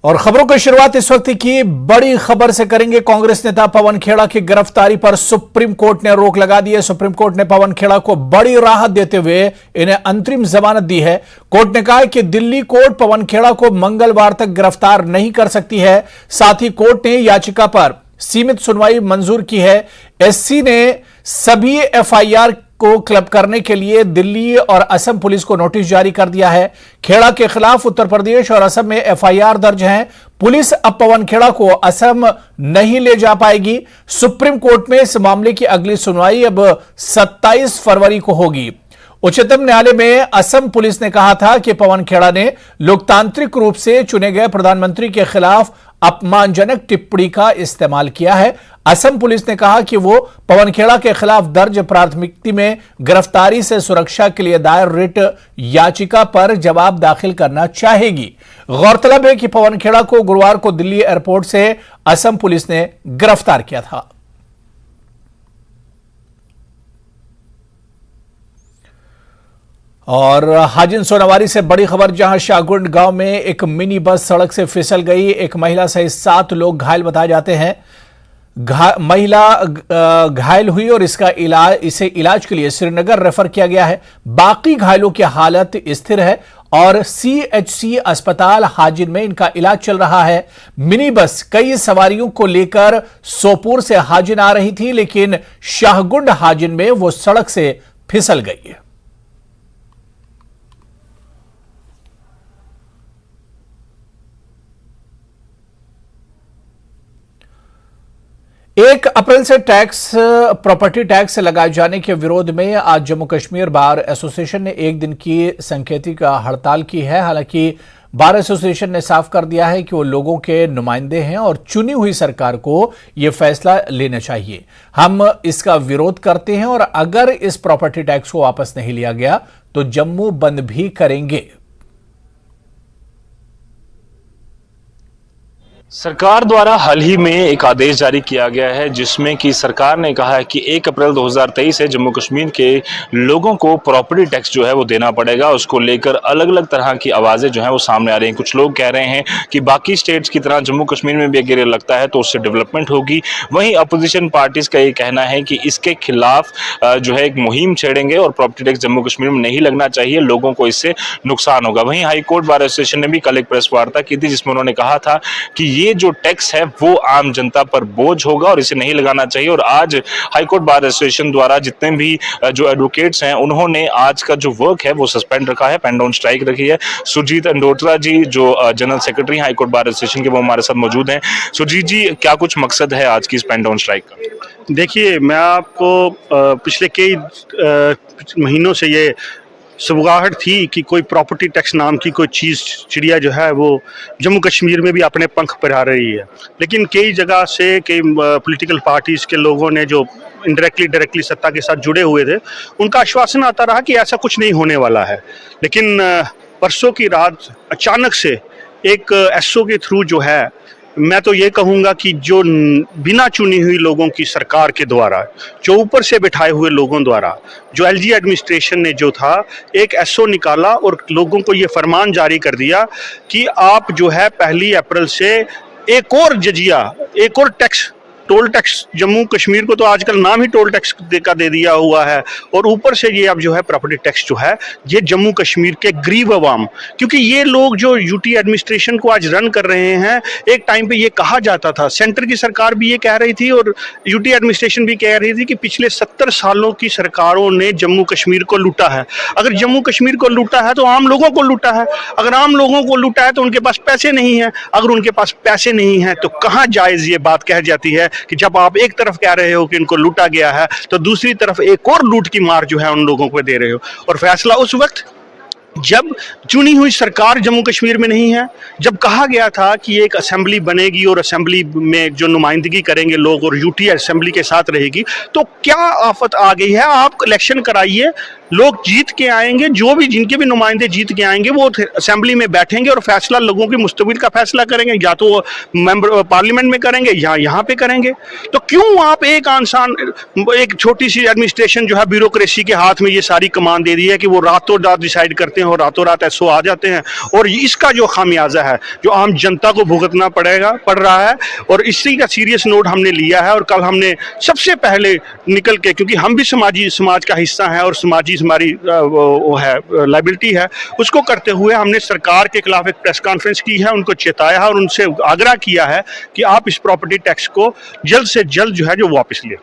और खबरों की शुरुआत इस वक्त की बड़ी खबर से करेंगे। कांग्रेस नेता पवन खेड़ा की गिरफ्तारी पर सुप्रीम कोर्ट ने रोक लगा दी है। सुप्रीम कोर्ट ने पवन खेड़ा को बड़ी राहत देते हुए इन्हें अंतरिम जमानत दी है। कोर्ट ने कहा है कि दिल्ली कोर्ट पवन खेड़ा को मंगलवार तक गिरफ्तार नहीं कर सकती है। साथ ही कोर्ट ने याचिका पर सीमित सुनवाई मंजूर की है। एससी ने सभी एफआईआर को क्लब करने के लिए दिल्ली और असम पुलिस को नोटिस जारी कर दिया है। खेड़ा के खिलाफ उत्तर प्रदेश और असम में एफआईआर दर्ज हैं। पुलिस अब पवन खेड़ा को असम नहीं ले जा पाएगी। सुप्रीम कोर्ट में इस मामले की अगली सुनवाई अब 27 फरवरी को होगी। उच्चतम न्यायालय में असम पुलिस ने कहा था कि पवन खेड़ा ने लोकतांत्रिक रूप से चुने गए प्रधानमंत्री के खिलाफ अपमानजनक टिप्पणी का इस्तेमाल किया है। असम पुलिस ने कहा कि वो पवन खेड़ा के खिलाफ दर्ज प्राथमिकी में गिरफ्तारी से सुरक्षा के लिए दायर रिट याचिका पर जवाब दाखिल करना चाहेगी। गौरतलब है कि पवन खेड़ा को गुरुवार को दिल्ली एयरपोर्ट से असम पुलिस ने गिरफ्तार किया था। और हाजिन सोनावारी से बड़ी खबर, जहां शाहगुंड गांव में एक मिनी बस सड़क से फिसल गई। एक महिला सहित 7 लोग घायल बताए जाते हैं। महिला घायल हुई और इसे इलाज के लिए श्रीनगर रेफर किया गया है। बाकी घायलों की हालत स्थिर है और सीएचसी अस्पताल हाजिन में इनका इलाज चल रहा है। मिनी बस कई सवारियों को लेकर सोपोर से हाजिन आ रही थी, लेकिन शाहगुंड हाजिन में वो सड़क से फिसल गई है। 1 अप्रैल से प्रॉपर्टी टैक्स लगाए जाने के विरोध में आज जम्मू कश्मीर बार एसोसिएशन ने 1 दिन की सांकेतिक हड़ताल की है। हालांकि बार एसोसिएशन ने साफ कर दिया है कि वो लोगों के नुमाइंदे हैं और चुनी हुई सरकार को यह फैसला लेना चाहिए। हम इसका विरोध करते हैं और अगर इस प्रॉपर्टी टैक्स को वापस नहीं लिया गया तो जम्मू बंद भी करेंगे। सरकार द्वारा हाल ही में एक आदेश जारी किया गया है, जिसमें कि सरकार ने कहा है कि 1 अप्रैल 2023 से जम्मू कश्मीर के लोगों को प्रॉपर्टी टैक्स जो है वो देना पड़ेगा। उसको लेकर अलग अलग तरह की आवाज़ें जो हैं वो सामने आ रही हैं। कुछ लोग कह रहे हैं कि बाकी स्टेट्स की तरह जम्मू कश्मीर में भी अगर ये लगता है तो उससे डेवलपमेंट होगी। वहीं अपोजिशन पार्टीज़ का ये कहना है कि इसके खिलाफ जो है एक मुहिम छेड़ेंगे और प्रॉपर्टी टैक्स जम्मू कश्मीर में नहीं लगना चाहिए, लोगों को इससे नुकसान होगा। वहीं हाईकोर्ट बार एसोसिएशन ने भी कल एक प्रेस वार्ता की थी, जिसमें उन्होंने कहा था कि ये जो टैक्स है वो आम जनता पर बोझ होगा और इसे नहीं लगाना चाहिए। और आज हाईकोर्ट बार एसोसिएशन द्वारा जितने भी जो एडवोकेट्स हैं उन्होंने आज का जो वर्क है वो सस्पेंड रखा है, पेन डाउन स्ट्राइक रखी है। सुरजीत अंडोत्रा जी जो general secretary high court bar association के, वो हमारे साथ मौजूद हैं। सुरजीत जी, क्या कुछ मकसद है आज की इस पेन डाउन स्ट्राइक का? देखिए, मैं आपको पिछले कई महीनों से ये सुबगाहट थी कि कोई प्रॉपर्टी टैक्स नाम की कोई चीज़, चिड़िया जो है वो जम्मू कश्मीर में भी अपने पंख फहरा रही है। लेकिन कई जगह से कई पॉलिटिकल पार्टीज़ के लोगों ने जो इनडायरेक्टली डायरेक्टली सत्ता के साथ जुड़े हुए थे, उनका आश्वासन आता रहा कि ऐसा कुछ नहीं होने वाला है। लेकिन परसों की रात अचानक से एक एसओ के थ्रू जो है, मैं तो ये कहूँगा कि जो बिना चुनी हुई लोगों की सरकार के द्वारा, जो ऊपर से बिठाए हुए लोगों द्वारा, जो एलजी एडमिनिस्ट्रेशन ने जो था एक एसओ निकाला और लोगों को ये फरमान जारी कर दिया कि आप जो है 1 अप्रैल से एक और जजिया, एक और tax, toll tax, Jammu Kashmir को तो आजकल नाम ही टोल टैक्स का दे दिया हुआ है, और ऊपर से ये अब जो है प्रॉपर्टी टैक्स जो है ये जम्मू कश्मीर के गरीब अवाम, क्योंकि ये लोग जो यूटी एडमिनिस्ट्रेशन को आज रन कर रहे हैं, एक टाइम पे ये कहा जाता था, सेंटर की सरकार भी ये कह रही थी और यूटी एडमिनिस्ट्रेशन भी कह रही थी कि पिछले 70 सालों की सरकारों ने जम्मू कश्मीर को लूटा है। अगर जम्मू कश्मीर को लूटा है तो आम लोगों को लूटा है, अगर आम लोगों को लूटा है तो उनके पास पैसे नहीं है, अगर उनके पास पैसे नहीं है तो कहाँ जायज़ ये बात कह जाती है कि जब आप एक तरफ कह रहे हो कि इनको लूटा गया है तो दूसरी तरफ एक और लूट की मार जो है उन लोगों को दे रहे हो। और फैसला उस वक्त जब चुनी हुई सरकार जम्मू कश्मीर में नहीं है, जब कहा गया था कि एक असेंबली बनेगी और असेंबली में जो नुमाइंदगी करेंगे लोग और यूटी असेंबली के साथ रहेगी, तो क्या आफत आ गई है। आप इलेक्शन कराइए, लोग जीत के आएंगे, जो भी जिनके भी नुमाइंदे जीत के आएंगे वो असेंबली में बैठेंगे और फैसला लोगों की मुस्तकबिल का फैसला करेंगे, या तो वो मेंबर पार्लियामेंट में करेंगे या यहाँ पे करेंगे। तो क्यों आप एक इंसान, एक छोटी सी एडमिनिस्ट्रेशन जो है ब्यूरोक्रेसी के हाथ में ये सारी कमान दे दी है कि वो रातों रात डिसाइड करते हैं और रातों रात एसओ आ जाते हैं, और इसका जो खामियाजा है जो आम जनता को भुगतना पड़ रहा है। और इसी का सीरियस नोट हमने लिया है, और कल हमने सबसे पहले निकल के, क्योंकि हम भी समाज का हिस्सा है और समाजी हमारी वो है लाइबिलिटी है, उसको करते हुए हमने सरकार के खिलाफ एक प्रेस कॉन्फ्रेंस की है, उनको चेताया है और उनसे आग्रह किया है कि आप इस प्रॉपर्टी टैक्स को जल्द से जल्द जो है जो वापस लें।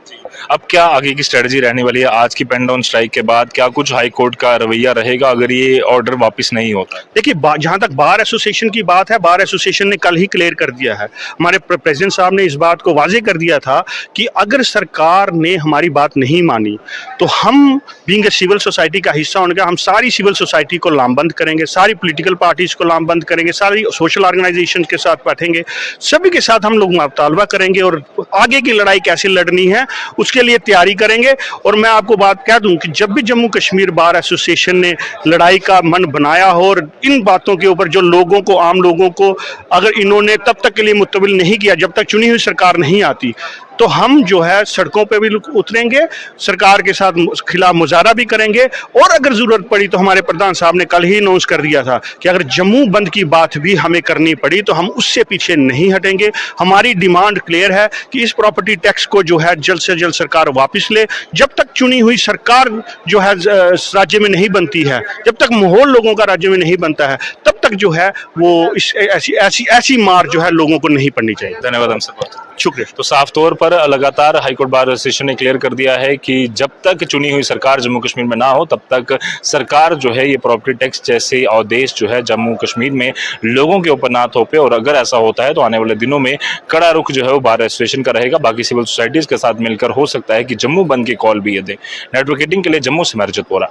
अब क्या आगे की स्ट्रेटजी रहने वाली है? आज की पेन डाउन स्ट्राइक के बाद क्या कुछ हाई कोर्ट का रवैया रहेगा अगर ये ऑर्डर वापस नहीं होता? देखिए, जहां तक बार एसोसिएशन की बात है, बार एसोसिएशन ने कल ही क्लियर कर दिया है, हमारे प्रेसिडेंट साहब ने इस बात को वाजे कर दिया था कि अगर सरकार ने हमारी बात नहीं मानी तो हम बीइंग ए सिविल सोसाइटी का हिस्सा होने का, हम सारी सिविल सोसाइटी को लामबंद करेंगे, सारी पॉलिटिकल पार्टीज को लामबंद करेंगे, सारी सोशल ऑर्गेनाइजेशन के साथ बैठेंगे, सभी के साथ हम लोग मुतालबा करेंगे और आगे की लड़ाई कैसे लड़नी है उसके लिए तैयारी करेंगे। और मैं आपको बात कह दूं कि जब भी जम्मू कश्मीर बार एसोसिएशन ने लड़ाई का मन बनाया हो और इन बातों के ऊपर जो लोगों को, आम लोगों को अगर इन्होंने तब तक के लिए मुतबिल नहीं किया जब तक चुनी हुई सरकार नहीं आती, तो हम जो है सड़कों पे भी उतरेंगे, सरकार के साथ खिलाफ मुजाहरा भी करेंगे। और अगर जरूरत पड़ी तो हमारे प्रधान साहब ने कल ही अनाउंस कर दिया था कि अगर जम्मू बंद की बात भी हमें करनी पड़ी तो हम उससे पीछे नहीं हटेंगे। हमारी डिमांड क्लियर है कि इस प्रॉपर्टी टैक्स को जो है जल्द से जल्द सरकार वापस ले। जब तक चुनी हुई सरकार जो है राज्य में नहीं बनती है, जब तक माहौल लोगों का राज्य में नहीं बनता है, तब तक जो है वो ऐसी मार जो है लोगों को नहीं पड़नी चाहिए। धन्यवाद हमसे बात। शुक्रिया। तो साफ तौर पर लगातार हाईकोर्ट बार एसोसिएशन ने क्लियर कर दिया है कि जब तक चुनी हुई सरकार जम्मू कश्मीर में ना हो तब तक सरकार जो है ये प्रॉपर्टी टैक्स जैसे आदेश जो है जम्मू कश्मीर में लोगों के ऊपर ना थोपे। और अगर ऐसा होता है तो आने वाले दिनों में कड़ा रुख जो है वो बार एसोसिएशन का रहेगा। बाकी सिविल सोसाइटीज के साथ मिलकर हो सकता है कि जम्मू बंद की कॉल भी ये दे। नेटवर्क 18 के लिए जम्मू से मैं रजत बोरा।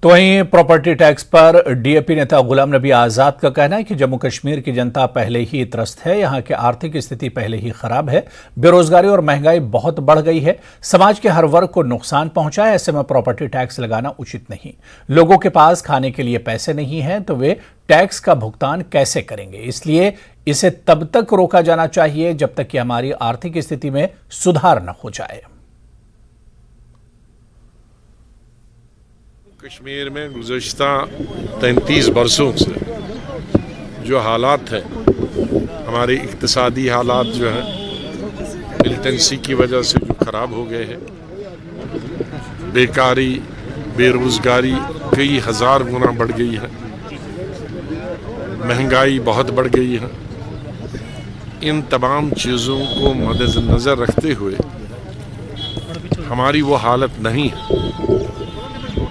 तो वहीं प्रॉपर्टी टैक्स पर डीएपी नेता गुलाम नबी आजाद का कहना है कि जम्मू कश्मीर की जनता पहले ही त्रस्त है, यहां की आर्थिक स्थिति पहले ही खराब है, बेरोजगारी और महंगाई बहुत बढ़ गई है, समाज के हर वर्ग को नुकसान पहुंचा है। ऐसे में प्रॉपर्टी टैक्स लगाना उचित नहीं। लोगों के पास खाने के लिए पैसे नहीं है तो वे टैक्स का भुगतान कैसे करेंगे? इसलिए इसे तब तक रोका जाना चाहिए जब तक कि हमारी आर्थिक स्थिति में सुधार न हो जाए। कश्मीर में गुज़श्ता 33 बरसों से जो हालात है, हमारे इक्तिसादी हालात जो है मिलिटेंसी की वजह से जो ख़राब हो गए हैं, बेकारी, बेरोज़गारी कई हज़ार गुना बढ़ गई है, महंगाई बहुत बढ़ गई है। इन तमाम चीज़ों को मद्देनज़र रखते हुए हमारी वो हालत नहीं है।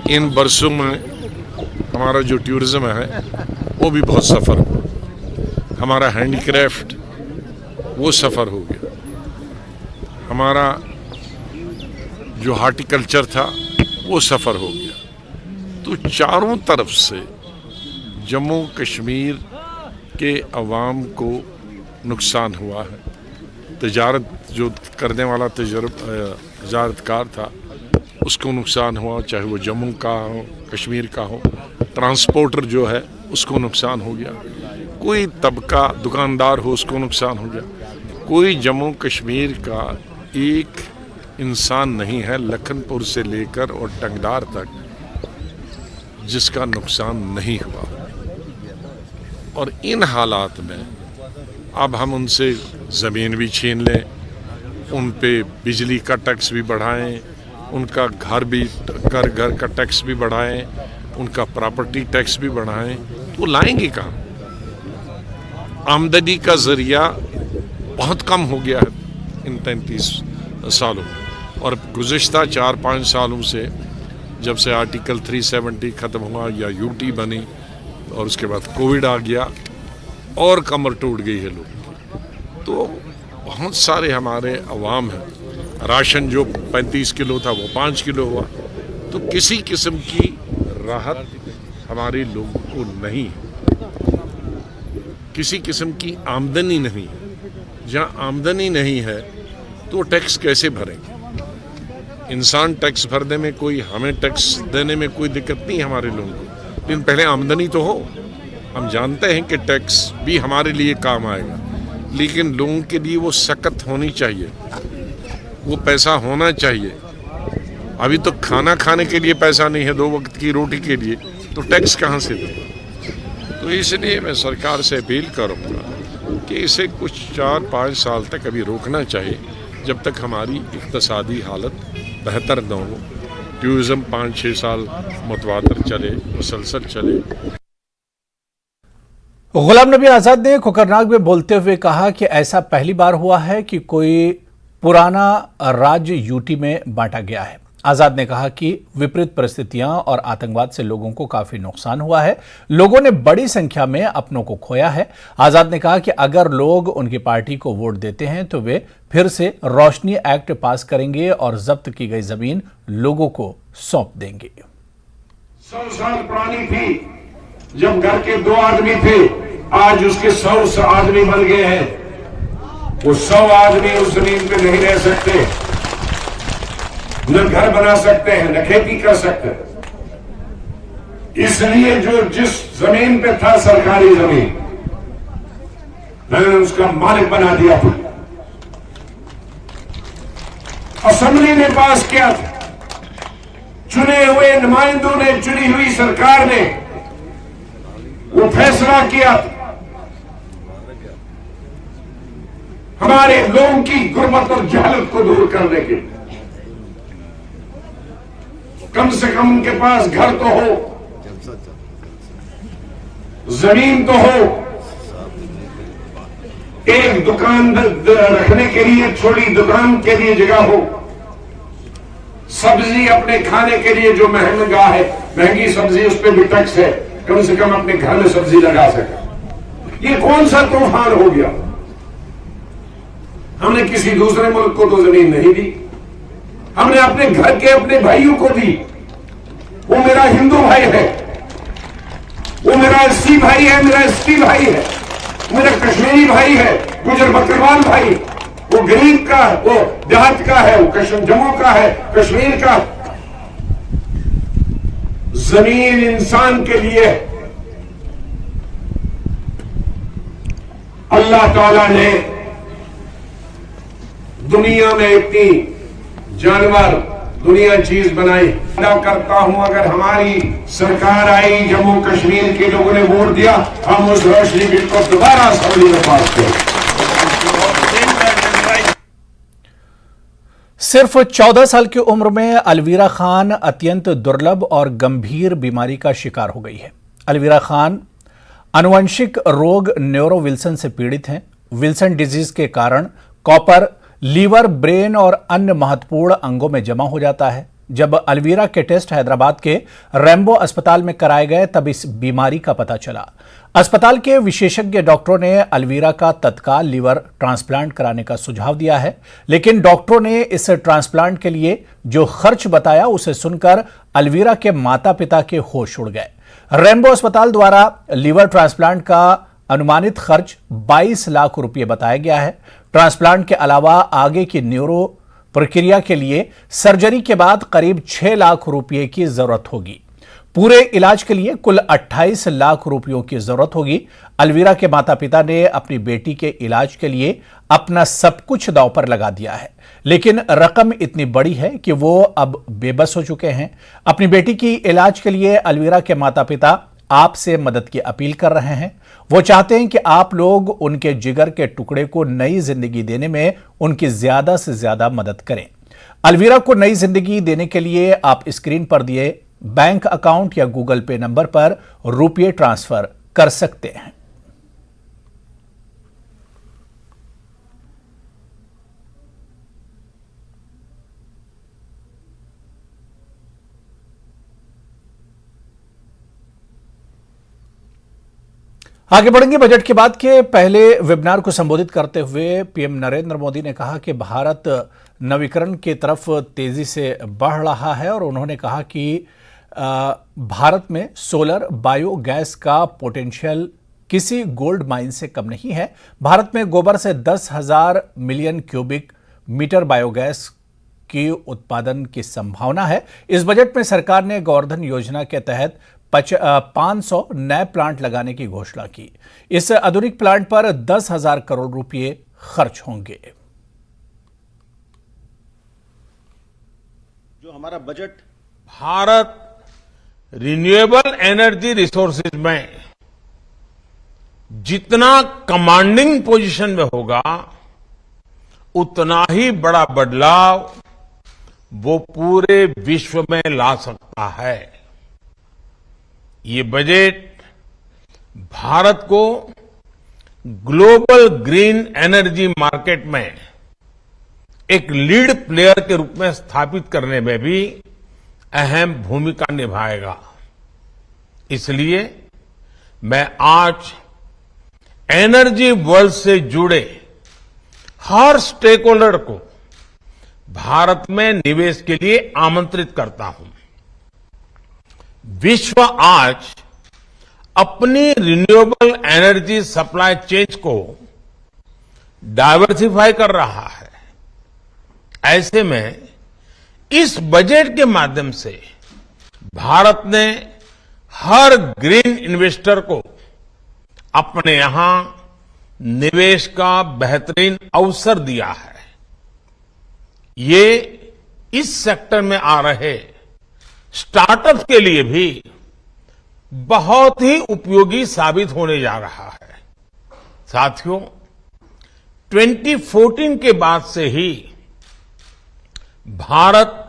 इन बरसों में हमारा जो टूरिज़्म है वो भी बहुत सफ़र हुआ, हमारा हैंडीक्राफ्ट वो सफ़र हो गया, हमारा जो हार्टिकल्चर था वो सफ़र हो गया। तो चारों तरफ से जम्मू कश्मीर के अवाम को नुकसान हुआ है। तिजारत जो करने वाला तिजारतकार था उसको नुकसान हुआ, चाहे वो जम्मू का हो, कश्मीर का हो। ट्रांसपोर्टर जो है उसको नुकसान हो गया, कोई तबका दुकानदार हो उसको नुकसान हो गया। कोई जम्मू कश्मीर का एक इंसान नहीं है लखनपुर से लेकर और टंगदार तक जिसका नुकसान नहीं हुआ। और इन हालात में अब हम उनसे ज़मीन भी छीन लें, उन पे बिजली का टैक्स भी बढ़ाएं, उनका घर घर का टैक्स भी बढ़ाएं, उनका प्रॉपर्टी टैक्स भी बढ़ाएं, तो लाएंगे कहाँ? आमदनी का ज़रिया बहुत कम हो गया है इन 33 सालों में। और गुज़श्ता 4-5 सालों से जब से आर्टिकल 370 ख़त्म हुआ या यूटी बनी और उसके बाद कोविड आ गया और कमर टूट गई है लोग। तो बहुत सारे हमारे अवाम हैं, राशन जो 35 किलो था वो 5 किलो हुआ। तो किसी किस्म की राहत हमारे लोगों को नहीं है, किसी किस्म की आमदनी नहीं है। जहाँ आमदनी नहीं है तो टैक्स कैसे भरेंगे? इंसान टैक्स भरने में कोई, हमें टैक्स देने में कोई दिक्कत नहीं है हमारे लोगों को, लेकिन पहले आमदनी तो हो। हम जानते हैं कि टैक्स भी हमारे लिए काम आएगा, लेकिन लोगों के लिए वो सख्त होनी चाहिए, वो पैसा होना चाहिए। अभी तो खाना खाने के लिए पैसा नहीं है, 2 वक्त की रोटी के लिए, तो टैक्स कहाँ से दें? तो इसलिए मैं सरकार से अपील करूँगा कि इसे कुछ 4-5 साल तक अभी रोकना चाहिए, जब तक हमारी इक़्तिसादी हालत बेहतर न हो। टूरिज़्म 5-6 साल मुतवातर चले, मुसलसल चले। गुलाम नबी आज़ाद ने कोकरनाग में बोलते हुए कहा कि ऐसा पहली बार हुआ है कि कोई पुराना राज्य यूटी में बांटा गया है। आज़ाद ने कहा कि विपरीत परिस्थितियां और आतंकवाद से लोगों को काफी नुकसान हुआ है, लोगों ने बड़ी संख्या में अपनों को खोया है। आज़ाद ने कहा कि अगर लोग उनकी पार्टी को वोट देते हैं तो वे फिर से रोशनी एक्ट पास करेंगे और जब्त की गई जमीन लोगों को सौंप देंगे। 100 साल पुरानी थी जब घर के 2 आदमी थे, आज उसके 100 आदमी बन गए हैं। वो 100 आदमी उस जमीन पे नहीं रह सकते, न घर बना सकते हैं, न खेती कर सकते। इसलिए जो जिस जमीन पे था सरकारी जमीन, मैंने उसका मालिक बना दिया था। असेंबली ने पास किया था, चुने हुए नुमाइंदों ने, चुनी हुई सरकार ने वो फैसला किया हमारे लोगों की गुर्बत और जहालत को दूर करने के लिए। कम से कम उनके पास घर तो हो, जमीन तो हो, एक दुकान रखने के लिए, छोटी दुकान के लिए जगह हो, सब्जी अपने खाने के लिए जो महंगा है, महंगी सब्जी उस पर भी टैक्स है, कम से कम अपने घर में सब्जी लगा सके। ये कौन सा तूफान हो गया? हमने किसी दूसरे मुल्क को तो जमीन नहीं दी, हमने अपने घर के अपने भाइयों को दी। वो मेरा हिंदू भाई है, वो मेरा एससी भाई है, मेरा एसटी भाई है, मेरा कश्मीरी भाई है, गुजर बकरवाल भाई, वो गरीब का, वो देहात का है, वो जम्मू का है, कश्मीर का। जमीन इंसान के लिए अल्लाह ताला ने दुनिया में इतनी जानवर, दुनिया चीज बनाई। अदा करता हूं, अगर हमारी सरकार आई, जम्मू कश्मीर के लोगों ने वोट दिया, हम उस रोशनी बिल को दोबारा असेंबली में पास करें। सिर्फ 14 साल की उम्र में अलवीरा खान अत्यंत दुर्लभ और गंभीर बीमारी का शिकार हो गई है। अलवीरा खान आनुवंशिक रोग न्यूरो विल्सन से पीड़ित हैं। विल्सन डिजीज के कारण कॉपर लीवर, ब्रेन और अन्य महत्वपूर्ण अंगों में जमा हो जाता है। जब अलवीरा के टेस्ट हैदराबाद के रैम्बो अस्पताल में कराए गए तब इस बीमारी का पता चला। अस्पताल के विशेषज्ञ डॉक्टरों ने अलवीरा का तत्काल लीवर ट्रांसप्लांट कराने का सुझाव दिया है, लेकिन डॉक्टरों ने इस ट्रांसप्लांट के लिए जो खर्च बताया उसे सुनकर अलवीरा के माता पिता के होश उड़ गए। रैम्बो अस्पताल द्वारा लीवर ट्रांसप्लांट का अनुमानित खर्च 22 लाख रुपये बताया गया है। ट्रांसप्लांट के अलावा आगे की न्यूरो प्रक्रिया के लिए सर्जरी के बाद करीब 6 लाख रुपये की जरूरत होगी। पूरे इलाज के लिए कुल 28 लाख रुपयों की जरूरत होगी। अलवीरा के माता पिता ने अपनी बेटी के इलाज के लिए अपना सब कुछ दांव पर लगा दिया है, लेकिन रकम इतनी बड़ी है कि वो अब बेबस हो चुके हैं। अपनी बेटी की इलाज के लिए अलवीरा के माता पिता आपसे मदद की अपील कर रहे हैं। वो चाहते हैं कि आप लोग उनके जिगर के टुकड़े को नई जिंदगी देने में उनकी ज्यादा से ज्यादा मदद करें। अलवीरा को नई जिंदगी देने के लिए आप स्क्रीन पर दिए बैंक अकाउंट या गूगल पे नंबर पर रुपये ट्रांसफर कर सकते हैं। आगे बढ़ेंगे। बजट के बाद के पहले वेबिनार को संबोधित करते हुए पीएम नरेंद्र मोदी ने कहा कि भारत नवीकरण की तरफ तेजी से बढ़ रहा है और उन्होंने कहा कि भारत में सोलर बायोगैस का पोटेंशियल किसी गोल्ड माइन से कम नहीं है। भारत में गोबर से 10,000 मिलियन क्यूबिक मीटर बायोगैस की उत्पादन की संभावना है। इस बजट में सरकार ने गोवर्धन योजना के तहत 500 नए प्लांट लगाने की घोषणा की। इस आधुनिक प्लांट पर 10,000 करोड़ रुपए खर्च होंगे। जो हमारा budget Bharat renewable energy resources में जितना कमांडिंग पोजीशन में होगा, उतना ही बड़ा बदलाव वो पूरे विश्व में ला सकता है। ये बजट भारत को ग्लोबल ग्रीन एनर्जी मार्केट में एक लीड प्लेयर के रूप में स्थापित करने में भी अहम भूमिका निभाएगा। इसलिए मैं आज एनर्जी वर्ल्ड से जुड़े हर स्टेक होल्डर को भारत में निवेश के लिए आमंत्रित करता हूं। विश्व आज अपनी रिन्यूएबल एनर्जी सप्लाई चेन को डाइवर्सिफाई कर रहा है। ऐसे में इस बजट के माध्यम से भारत ने हर ग्रीन इन्वेस्टर को अपने यहां निवेश का बेहतरीन अवसर दिया है। ये इस सेक्टर में आ रहे स्टार्टअप्स के लिए भी बहुत ही उपयोगी साबित होने जा रहा है। साथियों, 2014 के बाद से ही भारत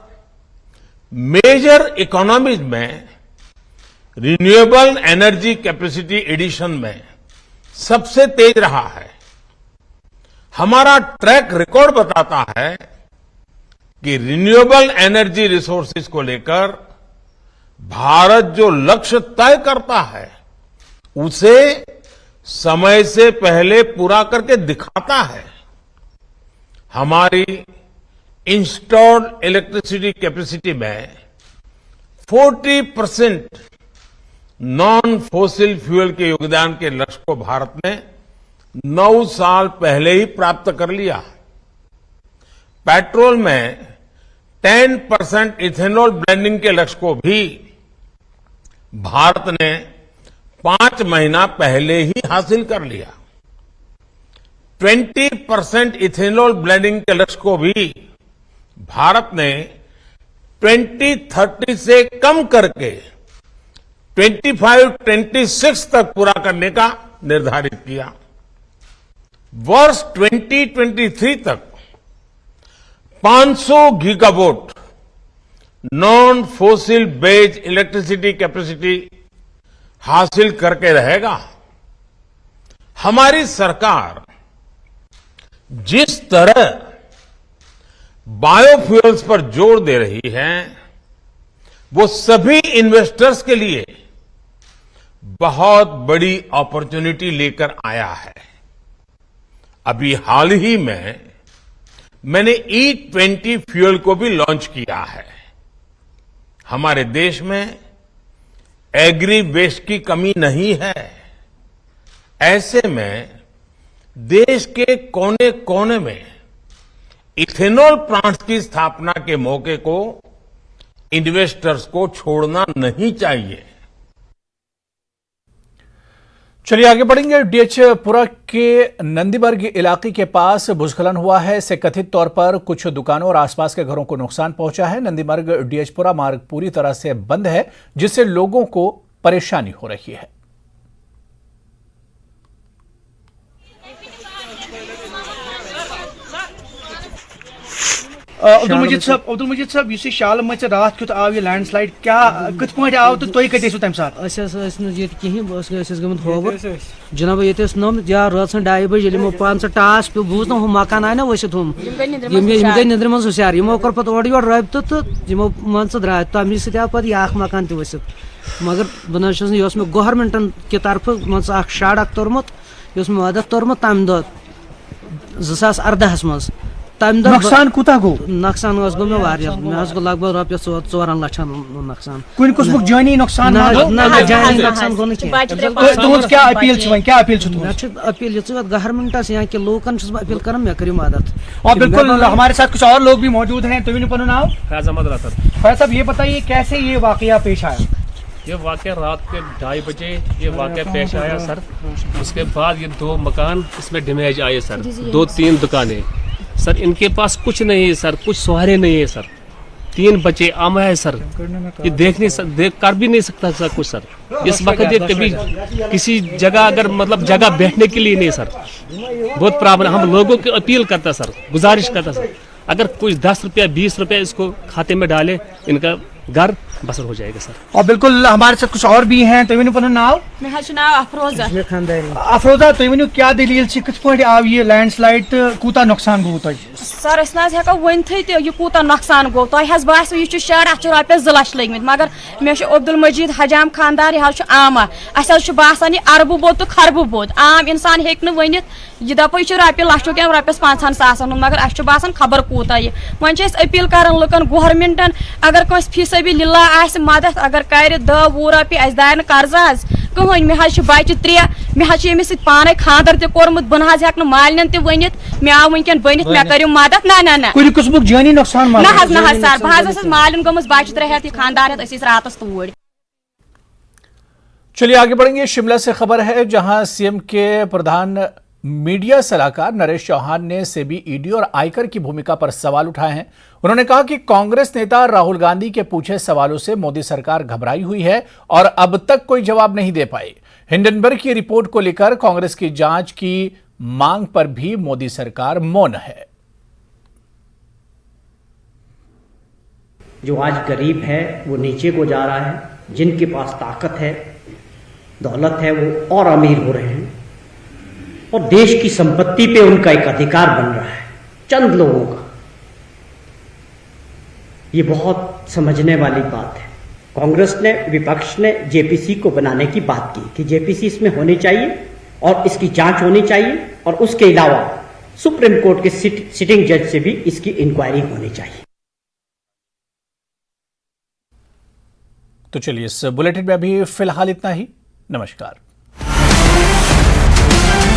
मेजर इकोनॉमीज में रिन्यूएबल एनर्जी कैपेसिटी एडिशन में सबसे तेज रहा है। हमारा ट्रैक रिकॉर्ड बताता है कि रिन्यूएबल एनर्जी रिसोर्सेज को लेकर भारत जो लक्ष्य तय करता है, उसे समय से पहले पूरा करके दिखाता है। हमारी इंस्टॉल्ड इलेक्ट्रिसिटी कैपेसिटी में 40% नॉन फोसिल फ्यूल के योगदान के लक्ष्य को भारत ने 9 साल पहले ही प्राप्त कर लिया। पेट्रोल में 10% इथेनॉल ब्लेंडिंग के लक्ष्य को भी भारत ने 5 महीना पहले ही हासिल कर लिया। 20% इथेनॉल ब्लेंडिंग के लक्ष्य को भी भारत ने 2030 से कम करके 25-26 तक पूरा करने का निर्धारित किया। वर्ष 2023 तक 500 gigawatt non fossil based electricity capacity हासिल करके रहेगा। हमारी सरकार जिस तरह बायोफ्यूल्स पर जोर दे रही है, वो सभी इन्वेस्टर्स के लिए बहुत बड़ी अपॉर्चुनिटी लेकर आया है। अभी हाल ही में मैंने E20 फ्यूल को भी लॉन्च किया है। हमारे देश में एग्री वेस्ट की कमी नहीं है। ऐसे में देश के कोने कोने में इथेनॉल प्लांट्स की स्थापना के मौके को इन्वेस्टर्स को छोड़ना नहीं चाहिए। चलिए आगे बढ़ेंगे। डीएचपुरा के नंदीबर्ग इलाके के पास भूस्खलन हुआ है। इससे कथित तौर पर कुछ दुकानों और आसपास के घरों को नुकसान पहुंचा है। नंदीबर्ग डीएचपुरा मार्ग पूरी तरह से बंद है, जिससे लोगों को परेशानी हो रही है। अब्दुल मजीद साहब यह शाल मच रात कुत आव यह लैंडस्लाइड क्या कत पे आव तो तुम कत तम सात गमत होबर जनाब ये नम या रात 2:30 बजे यमो 5 टास पे बूज ना मकान आय ना वसित हम गई नंद्र मन हुशियार यमो कर पे ओर योर रबत तो यमो मन द्राय तमें सत आव पे यह मकान त वसित। मगर बह यह मे गवर्नमेंटन कि तरफ मन शाड़ तोर्मुत मे मदद तोर्मुत तम दह 2018 मज तम नुकसान कूता गो नुकसान गो मे वारिया मे गो लगभग रुपये 4 लक्षन नुकसान कुन कुछ जानी नुकसान जानी नुकसान गो तुम क्या अपील क्या अपील अपील गवर्नमेंटस यहाँ के लोकन अपील कर मे करियो मदद। और बिल्कुल हमारे साथ कुछ और लोग भी मौजूद हैं। तो पनो नाम फैज अहमद रासर। फैज साहब ये बताइए कैसे ये वाकया पेश आया? ये वाकया रात के 2:30 बजे ये वाकया पेश आया सर। उसके बाद ये 2 मकान इसमें डैमेज आए सर, 2-3 दुकानें सर। इनके पास कुछ नहीं है सर, कुछ सहारे नहीं है सर। 3 बच्चे आम है सर, ये देख कर भी नहीं सकता सर कुछ सर। इस वक्त ये कभी किसी जगह अगर मतलब जगह बैठने के लिए नहीं सर, बहुत प्रॉब्लम। हम लोगों की अपील करता सर, गुजारिश करता सर, अगर कुछ 10 रुपया 20 रुपया इसको खाते में डाले इनका घर बसर हो जाएगा सर। और बिल्कुल हमारे साथ कुछ और भी हैं। तो पनो नाव नाव अफरोजा। अफरोजा तो वो क्या दलील कित पे आव ये लैंडस्लाइड कूता नुकसान गो तुम सर हेको वनथ यह कूता नुकसान गो तुम बास यह शर्ट अत रुपये 2 लाख लगे मगर मे अब्दुल मजीद हजाम खानदार यह आमा अस बासान यह अरबू बोत तो खरबू बोत। आम इंसान हेक वन यह दप यह रुपये लक्षों क्या रुपये 500 सासन मगर अस बासान खबर कूता यह वन अपील कर लुकन गवर्नमेंटन अगर कस फीसबी लिल्ला मदद अगर कर 10-20 रुपये अस दार कर्जा कहन मे बच्चे 3 मे अमिस पाने खानदर तोर्मुत बह हेक मालन तन मे आव वनकन बनित मे करो मदद ना जानी नुकसान ना सर बह मालन गमस बच्चे 3 हेत खानदार हेत रात तोड़। चलिए आगे बढ़ेंगे। शिमला से खबर है जहां सीएम के प्रधान मीडिया सलाहकार नरेश चौहान ने सेबी, ईडी और आयकर की भूमिका पर सवाल उठाए हैं। उन्होंने कहा कि कांग्रेस नेता राहुल गांधी के पूछे सवालों से मोदी सरकार घबराई हुई है और अब तक कोई जवाब नहीं दे पाई। हिंडनबर्ग की रिपोर्ट को लेकर कांग्रेस की जांच की मांग पर भी मोदी सरकार मौन है। जो आज गरीब है वो नीचे को जा रहा है, जिनके पास ताकत है, दौलत है, वो और अमीर हो रहे हैं और देश की संपत्ति पे उनका एक अधिकार बन रहा है चंद लोगों का। ये बहुत समझने वाली बात है। कांग्रेस ने, विपक्ष ने जेपीसी को बनाने की बात की कि जेपीसी इसमें होनी चाहिए और इसकी जांच होनी चाहिए और उसके अलावा सुप्रीम कोर्ट के सिटिंग जज से भी इसकी इंक्वायरी होनी चाहिए। तो चलिए इस बुलेटिन में अभी फिलहाल इतना ही। नमस्कार।